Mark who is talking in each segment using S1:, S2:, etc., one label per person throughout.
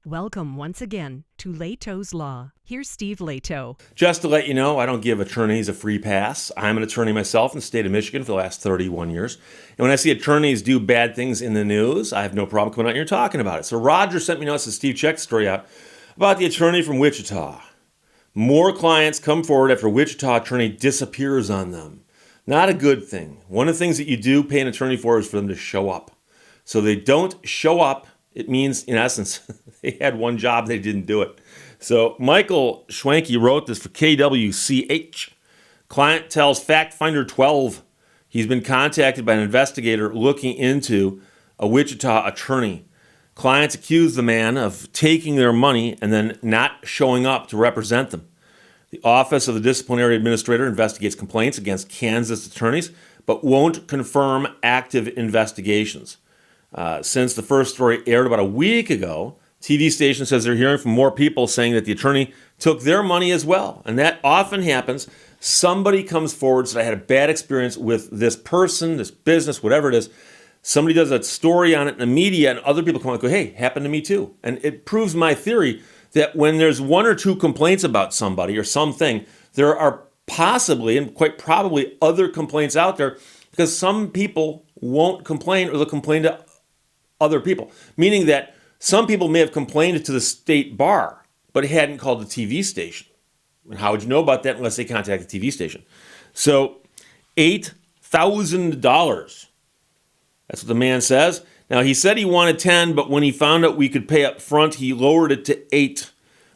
S1: Welcome once again to Lehto's Law. Here's Steve Lehto.
S2: Just to let you know, I don't give attorneys a free pass. I'm an attorney myself in the state of Michigan for the last 31 years. And when I see attorneys do bad things in the news, I have no problem coming out here and talking about it. So Roger sent me a note, says, Steve, check the story out about the attorney from Wichita. More clients come forward after a Wichita attorney disappears on them. Not a good thing. One of the things that you do pay an attorney for is for them to show up. So they don't show up. It means, in essence, they had one job, they didn't do it. So Michael Schwanke wrote this for KWCH. Client tells Fact Finder 12 he's been contacted by an investigator looking into a Wichita attorney. Clients accuse the man of taking their money and then not showing up to represent them. The Office of the Disciplinary Administrator investigates complaints against Kansas attorneys, but won't confirm active investigations. Since the first story aired about a week ago, TV station says they're hearing from more people saying that the attorney took their money as well. And that often happens. Somebody comes forward, says, I had a bad experience with this person, this business, whatever it is. Somebody does a story on it in the media, and other people come out and go, hey, happened to me too. And it proves my theory that when there's one or two complaints about somebody or something, there are possibly and quite probably other complaints out there, because some people won't complain or they'll complain to other people, meaning that some people may have complained to the state bar, but hadn't called the TV station. And how would you know about that unless they contact the TV station? So $8,000. That's what the man says. Now, he said he wanted 10, but when he found out we could pay up front, he lowered it to 8.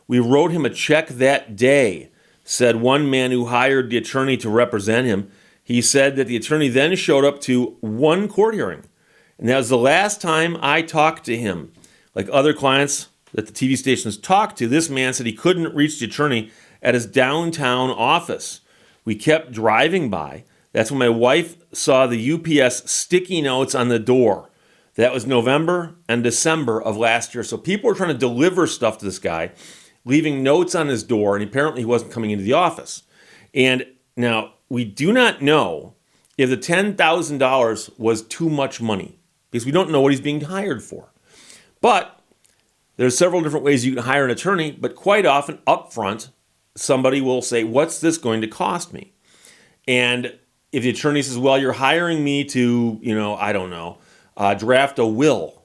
S2: We wrote him a check that day, said one man who hired the attorney to represent him. He said that the attorney then showed up to one court hearing. And that was the last time I talked to him. Like other clients that the TV stations talked to, this man said he couldn't reach the attorney at his downtown office. We kept driving by. That's when my wife saw the UPS sticky notes on the door. That was November and December of last year. So people were trying to deliver stuff to this guy, leaving notes on his door, and apparently he wasn't coming into the office. And now, we do not know if the $10,000 was too much money, because we don't know what he's being hired for. But there's several different ways you can hire an attorney, but quite often up front, somebody will say, what's this going to cost me? And if the attorney says, well, you're hiring me to, draft a will,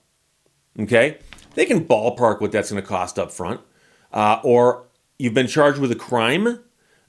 S2: okay? They can ballpark what that's going to cost up front. Or you've been charged with a crime.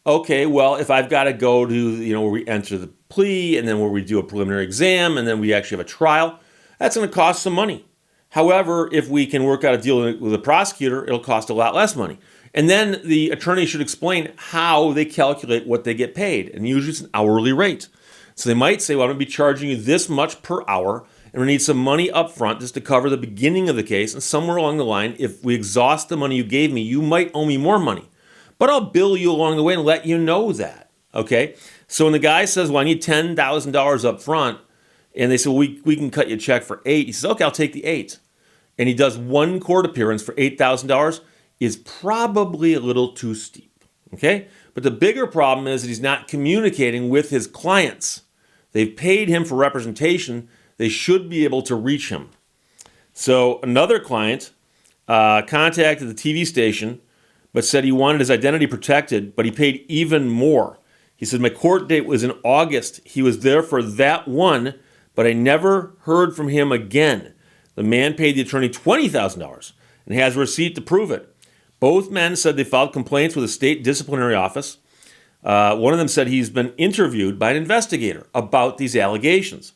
S2: Okay, well, if I've got to go to, where we enter the plea and then where we do a preliminary exam and then we actually have a trial, that's going to cost some money. However, if we can work out a deal with the prosecutor, it'll cost a lot less money. And then the attorney should explain how they calculate what they get paid. And usually it's an hourly rate. So they might say, well, I'm going to be charging you this much per hour, and we need some money up front just to cover the beginning of the case. And somewhere along the line, if we exhaust the money you gave me, you might owe me more money. But I'll bill you along the way and let you know that, okay? So when the guy says, well, I need $10,000 up front, and they say, well, we can cut you a check for 8. He says, okay, I'll take the 8. And he does one court appearance for $8,000 is probably a little too steep, okay? But the bigger problem is that he's not communicating with his clients. They've paid him for representation. They should be able to reach him. So another client contacted the TV station, but said he wanted his identity protected, but he paid even more. He said, my court date was in August. He was there for that one, but I never heard from him again. The man paid the attorney $20,000 and has a receipt to prove it. Both men said they filed complaints with the state disciplinary office. One of them said he's been interviewed by an investigator about these allegations.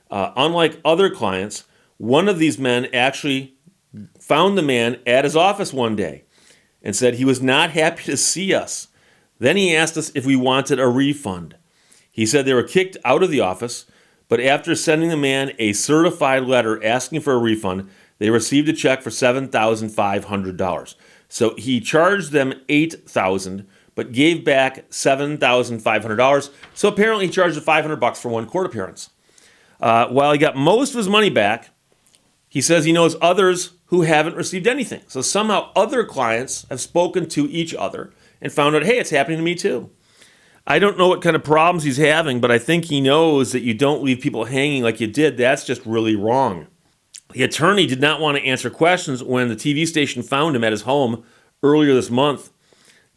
S2: Unlike other clients, one of these men actually found the man at his office one day and said he was not happy to see us. Then he asked us if we wanted a refund. He said they were kicked out of the office, but after sending the man a certified letter asking for a refund, they received a check for $7,500. So he charged them $8,000, but gave back $7,500. So apparently he charged $500 for one court appearance. While he got most of his money back, he says he knows others who haven't received anything. So somehow other clients have spoken to each other and found out, hey, it's happening to me too. I don't know what kind of problems he's having, but I think he knows that you don't leave people hanging like you did. That's just really wrong. The attorney did not want to answer questions when the TV station found him at his home earlier this month.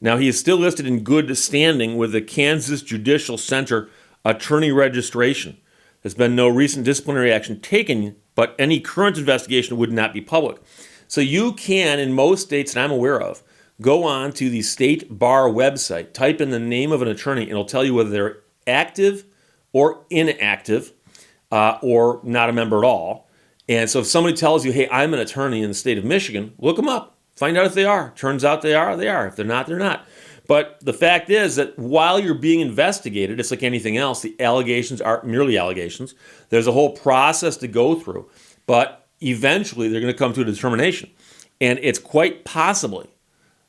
S2: Now, he is still listed in good standing with the Kansas Judicial Center attorney registration. There's been no recent disciplinary action taken, but any current investigation would not be public. So you can, in most states that I'm aware of, go on to the state bar website, type in the name of an attorney, and it'll tell you whether they're active or inactive or not a member at all. And so if somebody tells you, hey, I'm an attorney in the state of Michigan, look them up. Find out if they are. Turns out they are, they are. If they're not, they're not. But the fact is that while you're being investigated, it's like anything else, the allegations are merely allegations. There's a whole process to go through. But eventually they're going to come to a determination. And it's quite possibly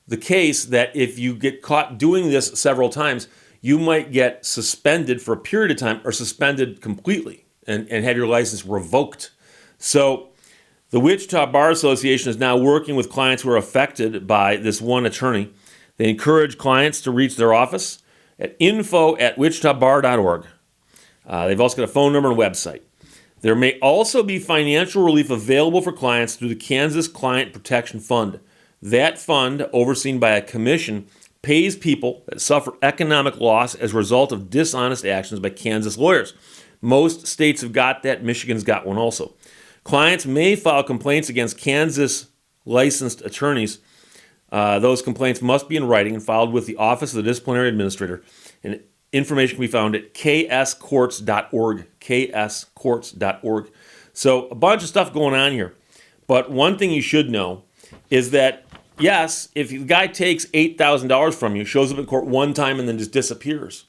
S2: the case that if you get caught doing this several times, you might get suspended for a period of time or suspended completely and have your license revoked. So the Wichita Bar Association is now working with clients who are affected by this one attorney. They encourage clients to reach their office at info@wichitabar.org. They've also got a phone number and website. There may also be financial relief available for clients through the Kansas Client Protection Fund. That fund, overseen by a commission, pays people that suffer economic loss as a result of dishonest actions by Kansas lawyers. Most states have got that. Michigan's got one also. Clients may file complaints against Kansas licensed attorneys. Those complaints must be in writing and filed with the Office of the Disciplinary Administrator. And information can be found at kscourts.org, kscourts.org. So a bunch of stuff going on here. But one thing you should know is that, yes, if the guy takes $8,000 from you, shows up in court one time and then just disappears,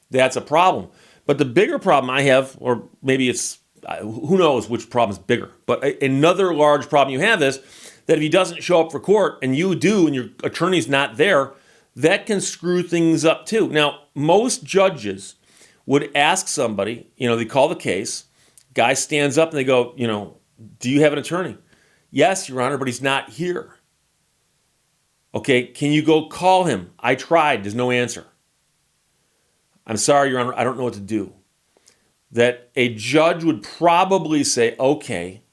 S2: that's a problem. But the bigger problem I have, or maybe it's, who knows which problem is bigger, but another large problem you have is that if he doesn't show up for court and you do and your attorney's not there, that can screw things up too. Now, most judges would ask somebody, they call the case, guy stands up and they go, do you have an attorney? Yes, Your Honor, but he's not here. Okay, can you go call him? I tried, there's no answer. I'm sorry, Your Honor, I don't know what to do. That a judge would probably say, okay,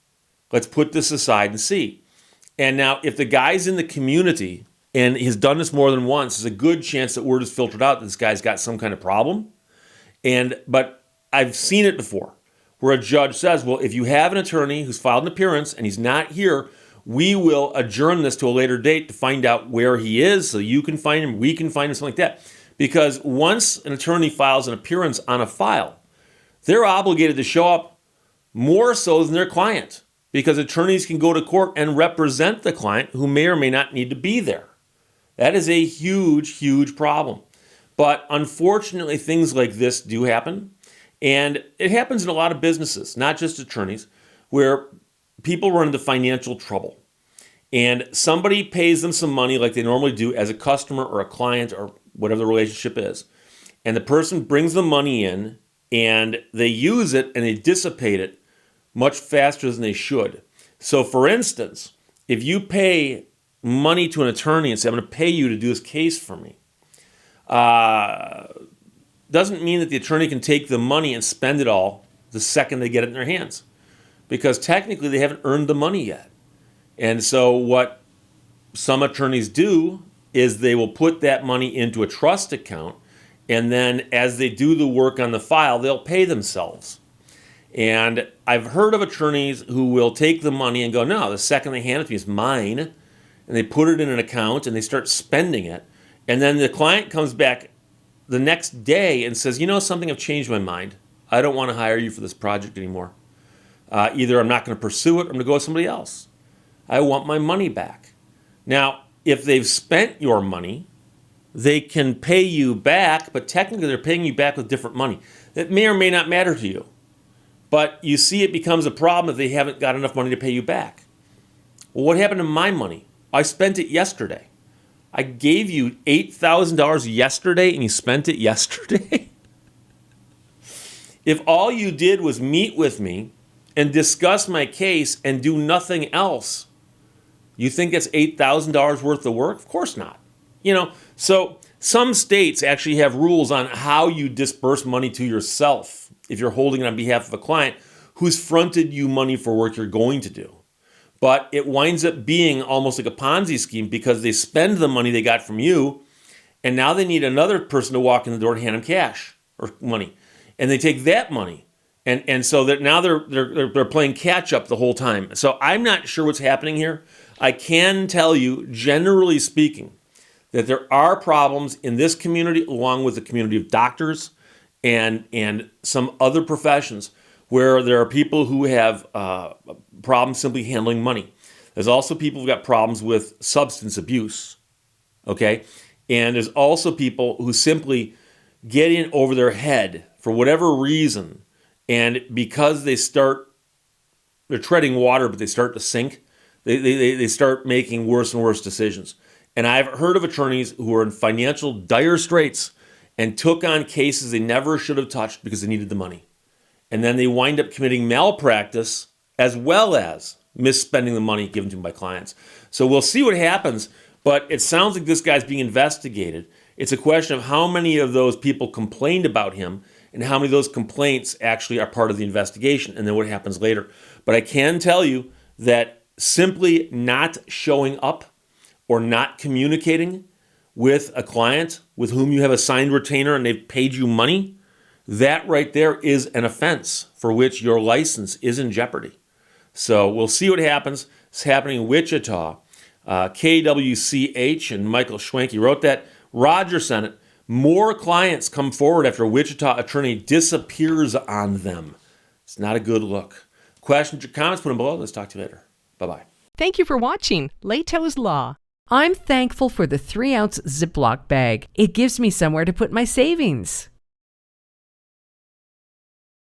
S2: let's put this aside and see. And now, if the guy's in the community and he's done this more than once, there's a good chance that word is filtered out that this guy's got some kind of problem. But I've seen it before, where a judge says, well, if you have an attorney who's filed an appearance and he's not here, we will adjourn this to a later date to find out where he is so you can find him, we can find him, something like that. Because once an attorney files an appearance on a file, they're obligated to show up more so than their client, because attorneys can go to court and represent the client who may or may not need to be there. That is a huge, huge problem. But unfortunately, things like this do happen. And it happens in a lot of businesses, not just attorneys, where people run into financial trouble. And somebody pays them some money like they normally do as a customer or a client or whatever the relationship is. And the person brings the money in and they use it and they dissipate it much faster than they should. So for instance, if you pay money to an attorney and say, I'm going to pay you to do this case for me, doesn't mean that the attorney can take the money and spend it all the second they get it in their hands, because technically they haven't earned the money yet. And so what some attorneys do is they will put that money into a trust account, and then as they do the work on the file, they'll pay themselves. And I've heard of attorneys who will take the money and go, no, the second they hand it to me, it's mine. And they put it in an account and they start spending it. And then the client comes back the next day and says, something, I've changed my mind. I don't want to hire you for this project anymore. Either I'm not going to pursue it or I'm going to go with somebody else. I want my money back. Now, if they've spent your money, they can pay you back, but technically they're paying you back with different money. That may or may not matter to you. But you see, it becomes a problem if they haven't got enough money to pay you back. Well, what happened to my money? I spent it yesterday. I gave you $8,000 yesterday and you spent it yesterday? If all you did was meet with me and discuss my case and do nothing else, you think that's $8,000 worth of work? Of course not. So some states actually have rules on how you disperse money to yourself if you're holding it on behalf of a client who's fronted you money for work you're going to do. But it winds up being almost like a Ponzi scheme because they spend the money they got from you, and now they need another person to walk in the door and hand them cash or money. And they take that money. And so that now they're playing catch up the whole time. So I'm not sure what's happening here. I can tell you, generally speaking, that there are problems in this community, along with the community of doctors and some other professions, where there are people who have problems simply handling money. There's also people who've got problems with substance abuse, okay? And there's also people who simply get in over their head for whatever reason, and because they're treading water, but they start to sink, they start making worse and worse decisions. And I've heard of attorneys who are in financial dire straits and took on cases they never should have touched because they needed the money. And then they wind up committing malpractice as well as misspending the money given to them by clients. So we'll see what happens, but it sounds like this guy's being investigated. It's a question of how many of those people complained about him and how many of those complaints actually are part of the investigation, and then what happens later. But I can tell you that simply not showing up or not communicating with a client with whom you have a signed retainer and they've paid you money, that right there is an offense for which your license is in jeopardy. So we'll see what happens. It's happening in Wichita. KWCH and Michael Schwenke wrote that. Roger sent it. More clients come forward after a Wichita attorney disappears on them. It's not a good look. Questions or comments, put them below. Let's talk to you later. Bye-bye.
S1: Thank you for watching Lehto's Law. I'm thankful for the 3-ounce Ziploc bag. It gives me somewhere to put my savings.